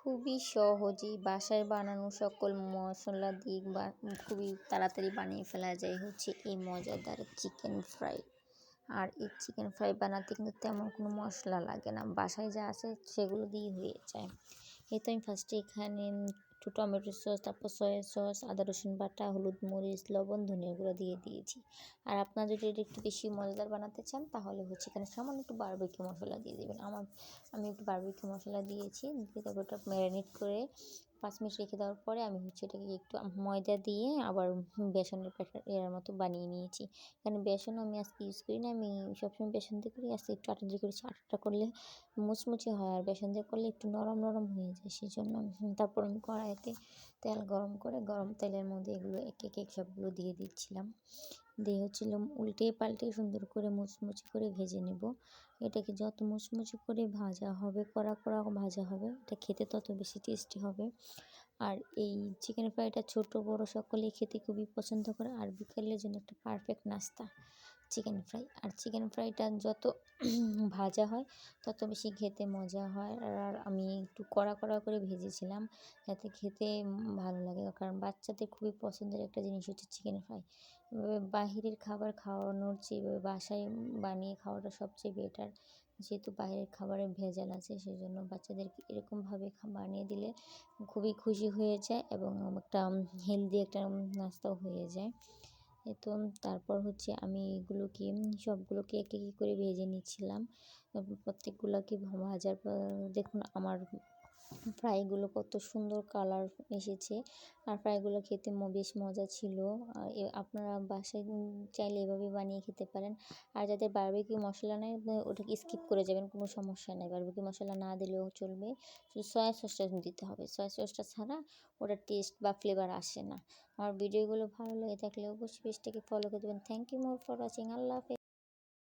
খুবই সহজেই বাসায় বানানো সকল মশলা দিয়ে বা খুবই তাড়াতাড়ি বানিয়ে ফেলা যায় হচ্ছে এই মজাদার চিকেন ফ্রাই। আর এই চিকেন ফ্রাই বানাতে কিন্তু তেমন কোনো মশলা লাগে না, বাসায় যা আছে সেগুলো দিয়েই হয়ে যায়। এই তো আমি ফার্স্টে এখানে একটু টমেটো সস, তারপর সয়া সস, আদা রসুন বাটা, হলুদ মরিচ লবণ ধনিয়া গুঁড়ো দিয়ে দিয়েছি। আর আপনারা যদি এটা একটু বেশি মজাদার বানাতে চান তাহলে হচ্ছে এখানে সামান্য একটু বারবিকিউ মশলা দিয়ে দেবেন। আমি একটু বারবিকিউ মশলা দিয়েছি, দিয়ে তারপর ওটা ম্যারিনেট করে 5 মিনিট রেখে দেওয়ার পরে আমি হচ্ছে এটাকে একটু ময়দা দিয়ে আবার বেসনের এর মতো বানিয়ে নিয়েছি। এখানে বেসন আমি আজকে ইউজ করি না, আমি সবসময় বেসন দিয়ে করি, আজকে একটু আটা দিয়ে করেছি। আটাটা করলে মুচমুচে হয় আর বেসন দিয়ে করলে একটু নরম নরম হয়ে যায়, সেই জন্য। তারপর আমি কড়াইতে তেল গরম করে গরম তেলের মধ্যে এগুলো এক এক সবগুলো দিয়ে দিচ্ছিলাম। দিয়ে হচ্ছিলাম উল্টে পাল্টে সুন্দর করে মুচমুচে করে ভেজে নেব। এটাকে যত মুচমুচে করে ভাজা হবে, কড়া কড়া ভাজা হবে, এটা খেতে তত বেশি টেস্টি হবে। আর এই চিকেন ফ্রাইটা ছোট বড় সকলেই খেতে খুবই পছন্দ করে। আর বিকেলের জন্য একটা পারফেক্ট নাস্তা চিকেন ফ্রাই। আর চিকেন ফ্রাইটা যত ভাজা হয় তত বেশি খেতে মজা হয়। আর আমি একটু কড়া কড়া করে ভেজেছিলাম যাতে খেতে ভালো লাগে, কারণ বাচ্চাদের খুবই পছন্দের একটা জিনিস হচ্ছে চিকেন ফ্রাই। বাহিরের খাবার খাওয়ানোর চেয়ে বাসায় বানিয়ে খাওয়াটা সবচেয়ে বেটার, যেহেতু বাইরের খাবারে ভেজাল আছে, সেই জন্য বাচ্চাদেরকে এরকমভাবে বানিয়ে দিলে খুবই খুশি হয়ে যায় এবং একটা হেলদি একটা নাস্তাও হয়ে যায়। তো তারপর হচ্ছে আমি এগুলোকে সবগুলোকে এক এক করে ভেজে নিচ্ছিলাম। প্রত্যেকগুলোকে ভাজার পর দেখুন আমার ফ্রাইগুলো কত সুন্দর কালার এসেছে। আর ফ্রাইগুলো খেতে বেশ মজা ছিল। আপনারা বাসায় চাইলে এভাবে বানিয়ে খেতে পারেন। আর যাদের বারবিকিউ মশলা নেই ওটাকে স্কিপ করে যাবেন, কোনো সমস্যা নেই, বারবিকিউ মশলা না দিলেও চলবে, শুধু সয়া সসটা দিতে হবে। সয়া সসটা ছাড়া ওটার টেস্ট বা ফ্লেভার আসে না। আমার ভিডিওগুলো ভালো লেগে থাকলে অবশ্যই পেজটাকে ফলো করে দেবেন। Thank you more for watching. আল্লাহ হাফেজ।